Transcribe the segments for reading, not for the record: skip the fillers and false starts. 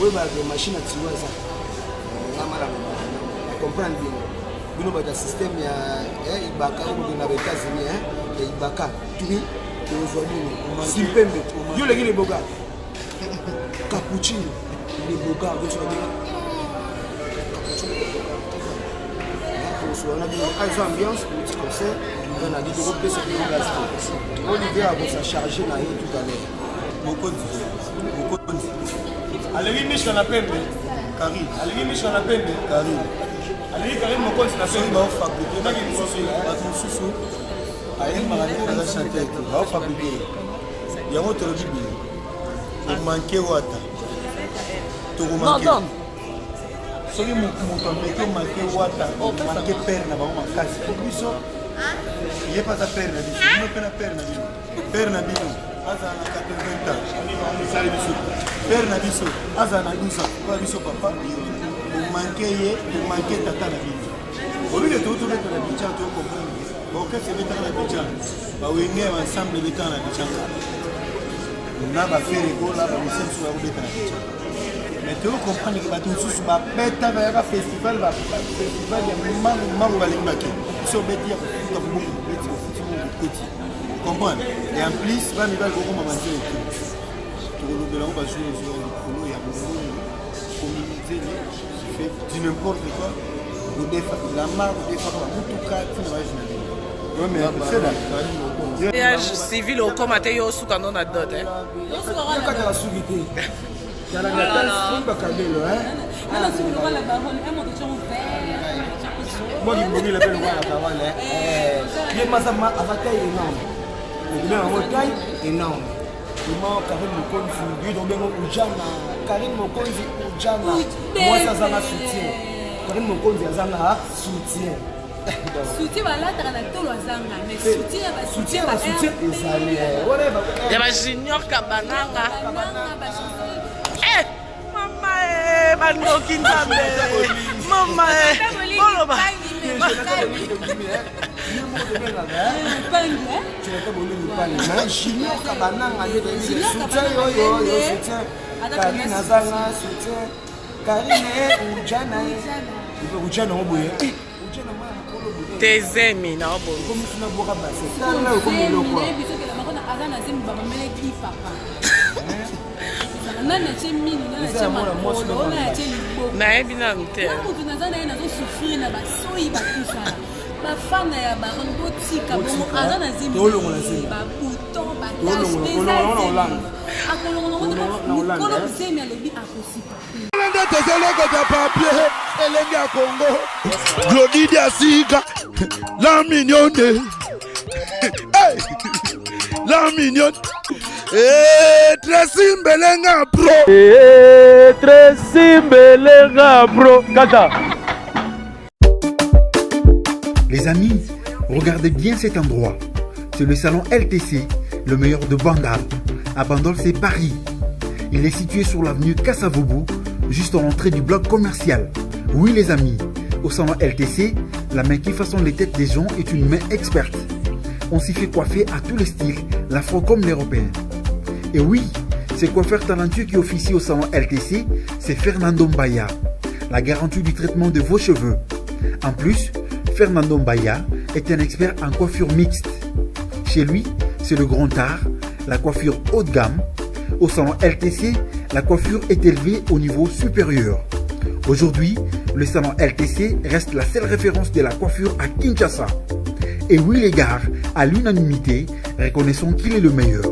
Oui, des machines à tirer ça. Comprendre bien. Nous avons un système, il y a Ibaka, ou dans les États-Unis, et Ibaka, tout aujourd'hui. Simpembe, yo les boga. Cappuccino, les boga, vous savez. On a dit une ambiance, un petit concert, on a dit de replacer le gaz. Olivier a chargé là tout à l'heure. Allez, Michel la pembe. Karine. Allez, Michel la pembe. Karine. Allez, Karine, mon compte, c'est la pembe. On va fabriquer. On a dit que c'est sous. Allez, on va chanter. On va fabriquer. Il y a un autre bibi. Il manquait Wata. Non, non. Soki moto manqué Wata. Manqué père na bango makasi. Biso. Il y a pas ta père na biso. Il n'y a pas père na biso. Père na biso. Azana 80 ans. Sali biso. Père na biso. Azana 12 ans. Kwa biso papa. Manqué tata na biso. Au lieu de tout le monde na bicha to comprendre. Bon que c'est bétan na bicha. Ba wenge ensemble bétan na bicha. Na ba faire école là ba mission sur la bétan na bicha. Mais tu comprends que ba tout sous ba beta ba festival ba festival ya mango ba limbaki. So betia ko beaucoup betia petit. Comprendre. Et en plus, va me faire comment manger. Tout le monde va jouer sur le polo, il y a beaucoup de communauté qui fait du n'importe quoi. La marque des femmes, tout cas, tu n'as jamais. Oui, mais c'est là. Civil au comité, il y a aussi un nom à d'autres. Il y a la subité. Il y a la cabelle, moi, je me rappelle la parole. Il y a un avatar énorme. Il y a un taille énorme. Karine Mokonzi, lui donc Ujana, Karine Mokonzi Ujana. Moi ça ça soutien. Karine Mokonzi azanga soutien. Soutien là tu as tout l'azanga mais soutien ezali. Ya ba junior kabananga. Mama bandoki nzambe. Mama boloba. Tezemi na obo. Na ebi na mte. Ma femme n'a pas de boutique, à mon azan a zimbi, ba bouton, ba tache, des azimbi. A Colombo, c'est mais le bi a possible. Congo, Glodidia Siga, la mignonne, la mignonne, Tracy Mbelenga Pro, Tracy Mbelenga Pro, Kata. Les amis, regardez bien cet endroit. C'est le salon LTC, le meilleur de Bandal. À Bandol, c'est Paris. Il est situé sur l'avenue Kassavoubou, juste à l'entrée du bloc commercial. Oui les amis, au salon LTC, la main qui façonne les têtes des gens est une main experte. On s'y fait coiffer à tous les styles, l'afro comme l'européen. Et oui, ce coiffeur talentueux qui officie au salon LTC, c'est Fernando Mbaya, la garantie du traitement de vos cheveux. En plus, Fernando Mbaya est un expert en coiffure mixte. Chez lui, c'est le grand art, la coiffure haut de gamme. Au salon LTC, la coiffure est élevée au niveau supérieur. Aujourd'hui, le salon LTC reste la seule référence de la coiffure à Kinshasa. Et oui les gars, à l'unanimité, reconnaissons qu'il est le meilleur.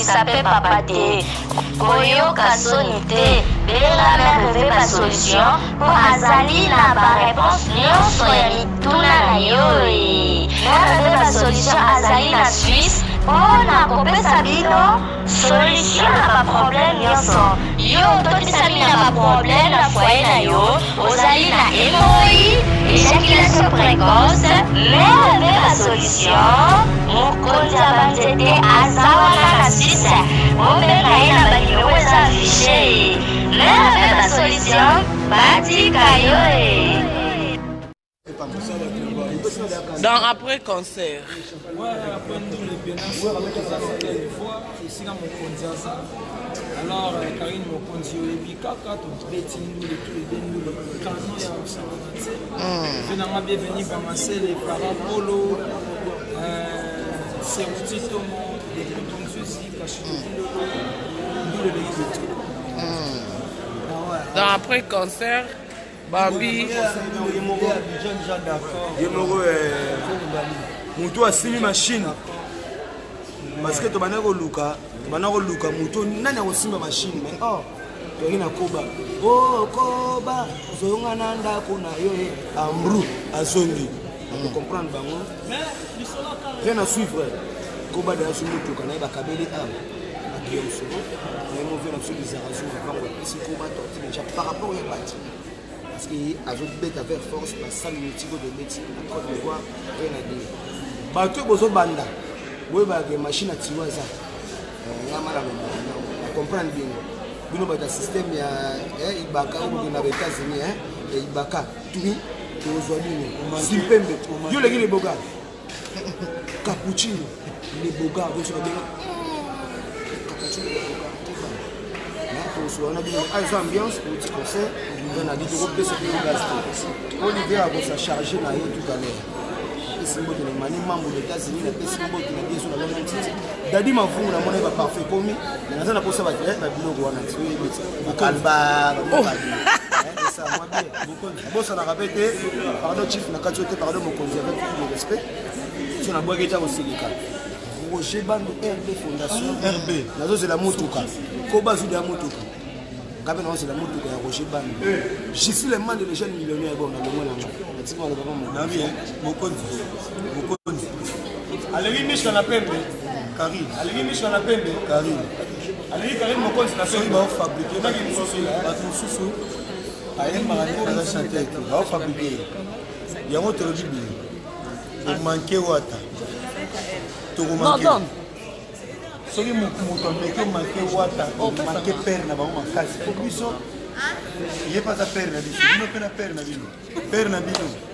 Sape papa te koyoka soni te bela merveille ba solution po azali na ba réponse nyonso ya mituna na yo merveille ba solution azali na Suisse mpona kopesa bino solution na ba problème nyonso yo topesa bino na ba problème na foyer na yo ozali na hémorroïde éjaculation précoce, mais avec la solution, mokonzi ya banzete azawaka na Suisse, obenga ye na banimero eza affiché, mais avec la solution, batika yo. Donc après concert. Ouais, après nous les pénasses, avec les affaires des fois, ici dans mon conzi. Alors, Karine Mokonzi, et Kaka, ton petit nous, les nous, le canon, il y a aussi un bienvenue par Marcel et Parapolo, c'est un petit tomo, des boutons ceci, caché le Donc après concert, Bambi. Moto a simi machine parce que tu vas luka moto nani a aussi machine mais oh Karina Koba oh Koba zonga nanda kuna yo ambru azongi on comprendre bango rien à suivre Koba de asu moto kana ba kabeli am akiyo solo mais on veut absolument des raisons par rapport à ce Koba déjà par rapport au bâti parce que azo bête avec force la salle multiple de métier la Côte d'Ivoire rien à dire bato bozo banda we ba ke machine atiwaza ngama na comprendre bien bino ba système ya ibaka ou na États-Unis ibaka tui tozo bino simpembe yo leki le boga cappuccino le boga bo so bien cappuccino na tozo na bien aiza ambiance pour petit concert on a dit que on peut se faire gaster Olivier a sa charger na yo tout à l'heure. Simbo de mani mambo des États-Unis na pesi simbo de bien sur la longue titi dadi mafungu na mona ba parfait komi na za na posa ba ba biloko wana tsoyi ba kalba ba ça moi bien beaucoup ça na répété pardon chief na katiote pardon mokonzi avec tout le respect sur na boîte au silika Roger Bando RB fondation RB nazo c'est la motuka koba zu de la motuka Gaben c'est la motuka ya Roger Bando je suis le man de les jeunes millionnaires bon na le mona na bien mokonzi aleki miso na pembe Karine aleki miso na pembe Karine aleki Karine mokonzi na pembe ba fabriquer ba susu ayemba na chanter ba fabriquer yango tolobi bien manquer wata to manquer non soki moto ameke manquer wata manquer père na bango makasi po biso ye pas à père na biso bino pe na père na bino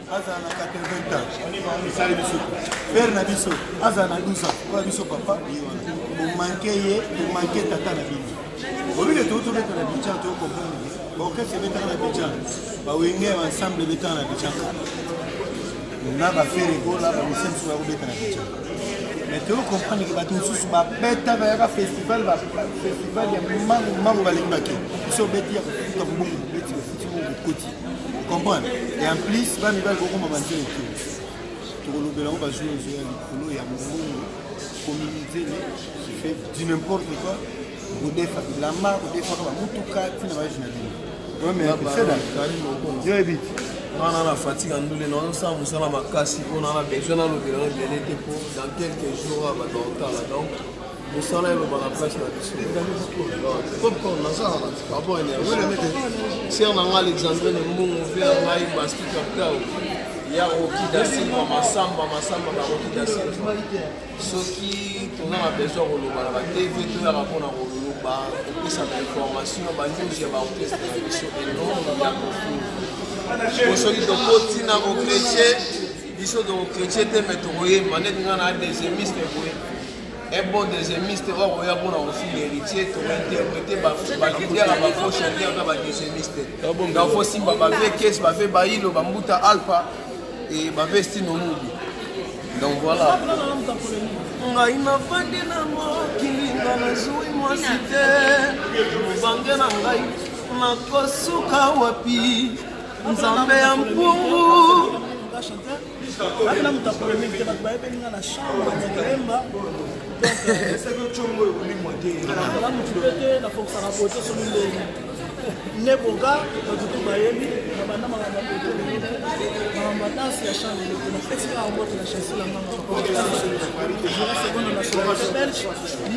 aza na 80 ans misali biso père na biso aza na 12 ans kwa biso papa vous manquez tata na bino obile tout le temps na bicha to comprendre bon que c'est bétana na bicha ba wenge ensemble bétana na bicha na ba faire ko la ba misenso ya bétana na bicha mais tu comprends que bato susu ba beta ba festival ya mango balingaki biso beti ya kuta mbungu beti ya futimu koti comprendre et en plus ba mi ba ko ma banze to ko lobela ko ba jouer ya likolo ya mbungu communauté qui fait du n'importe quoi au défa la marque au défa ba mutuka tina ba jina bino ouais mais c'est là je habite on a la fatigue en nous les non ça on s'en va makasi on a besoin dans le bureau de l'été pour dans quelques jours à Badonta là donc nous sommes là dans la place là dessus comme on a ça par rapport à l'énergie le mec si on a Alexandre le monde on vient là il basket capta il y a Rocky Dasilva masamba ba Rocky Dasilva ce qui on a besoin de la TV tout à rapport à ba pour ça information ba news ya ba orchestre et non il y a Osoki to kotina ko chrétien biso to chrétien te metoye manet ngana des émistes boye et bon des émistes va roya bona aussi l'héritier to interpréter ba leader ba faux chanteur ba des émistes donc faut simba ba vekes ba ve bailo ba mbuta alpha et ba vesti no mubi donc voilà ngai na fandi na mokili ngana zui mwasite mubange na ngai na kosuka wapi Nzambe ya mpungu Bakina mutapole mingi teba baebe ninga na shamba ngelemba donc c'est que chongo uli moté la mutupete na foxa rapoter sur le ne boga tutu bayemi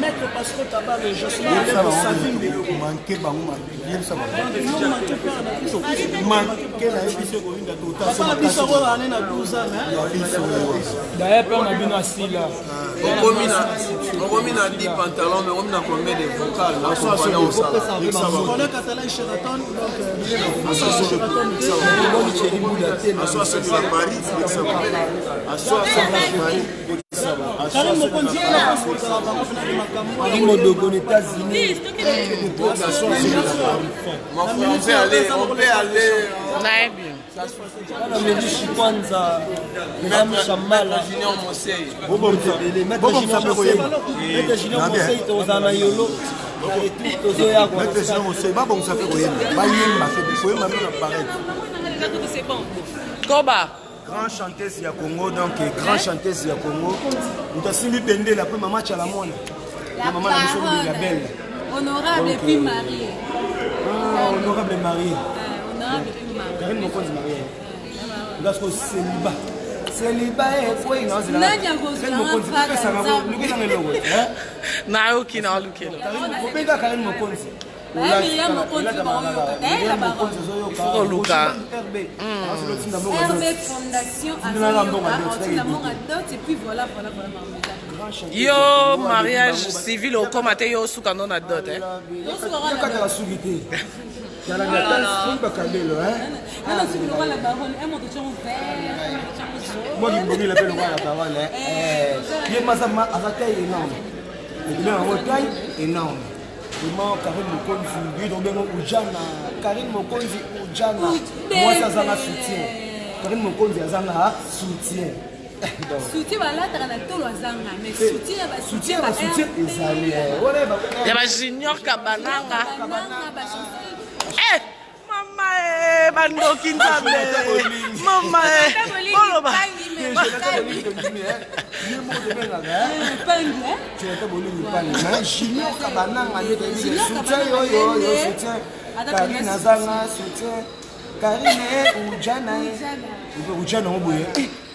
Maître Pascal Tabar, je suis là avec Savine. Manqué bango bien ça va. D'ailleurs, on a bien assis là. On remet dans 10 pantalons, mais on a combien de vocales là pour aller au salon. On a Catalan Sheraton, donc on peut aller. grand chanteuse ya Congo, donc grand chanteuse ya Congo. Nous avons suivi Bende la première match à la Mona. La maman la belle. Honorable et puis marié. Honorable marié. Honorable et puis marié. Karine Mokonzi marié. Parce que célibat. Célibat est quoi non c'est la. Nadia Mokonzi ça va. Na oki na lukelo. Karine Mokonzi. Miriam Mokonzi Luka. RB Fondation et puis voilà. Yo mariage civil au comité yo suka non na dot hein. Moi qui me l'appelle le roi la parole il est mazama avec taille énorme. Il a une taille énorme. Vraiment Karine Mokonzi lui donc Ujana Karine Mokonzi Ujana moi ça zanga soutien. Karine Mokonzi azanga soutien. Soutien voilà na tolo azanga mais soutien ezali ya ba junior kabananga mama bandoki nzambe mama oloba junior kabananga soutien soutien Karine azanga soutien Karine Ujana Ujana oboye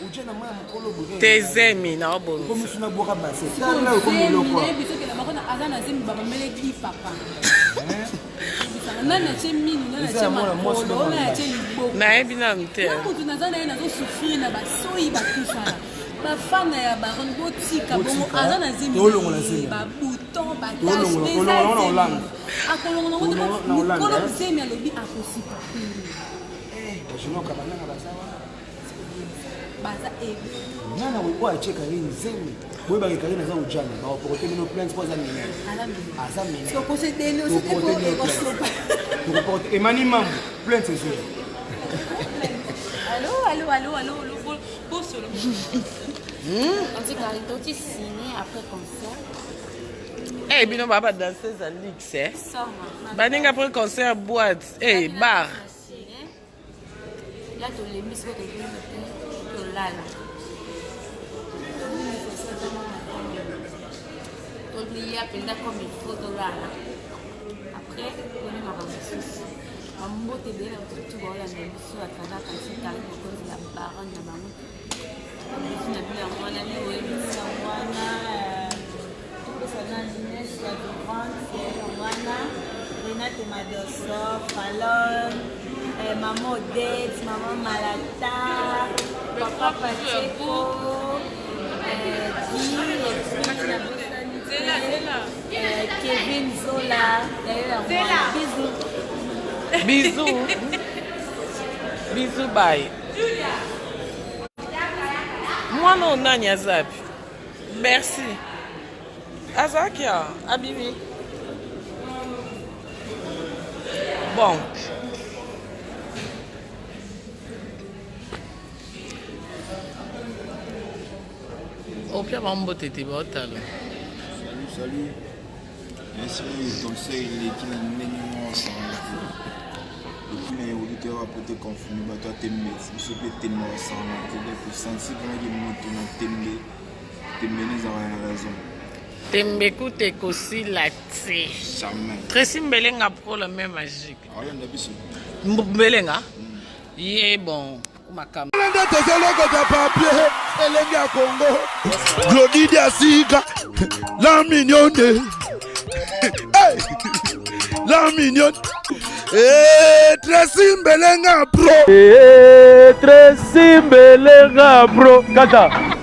Ujana mwa mukolo boye tezemi na obo comme suna boka base tala ko miloko bisoko na makona azana zemi baba meleki papa nana chemini nana chemapolo nana chelibo na ebina mte kutu nazana ina zo souffrir na basoyi bakusala bafana ya baron botika bongo azana zemi ba bouton ba tache des akolongo mukolo zemi alobi akosika junior kabananga basawa baza ebe nana wepo acheka Karine zemi boye ba Karine za Ujana ba opportunité no plans kwa za nini azami so ko se dele o se ko sopa ko emani mambo plans eso allô pour solo on dit Carito tu signé après concert eh bino baba danseuse à luxe baninga après concert boîte bar là tu les mis sur le lala il y a plein comme il faut de lala après on est marrant on monte bien tout voir la mission à travers quand c'est calme cause la baronne de maman on a bien on a mis oui tout ça dans Inès la grande c'est Wana Renate Madosso Fallon maman Odette maman Malata papa Pacheco Kevin Zola bisous bye moi non nanya zap merci Azakia Abibi bon au pire mambo tete botalo salut merci pour le conseil qui n'a même pas depuis les auditeurs à peut-être confondre mais toi t'aimes si tu peux t'aimer ensemble pour sentir comment il monte t'aimer nous avons raison tembe kute kosi la tse jamais Tracy Mbelenga pro le même magique rien d'habitude Mbelenga Yé bon. Makam. papier, Elenga Congo, Glody Diasiga, la mignonne, la mignonne, Tracy Mbelenga Pro, Tracy Mbelenga Pro, Kata.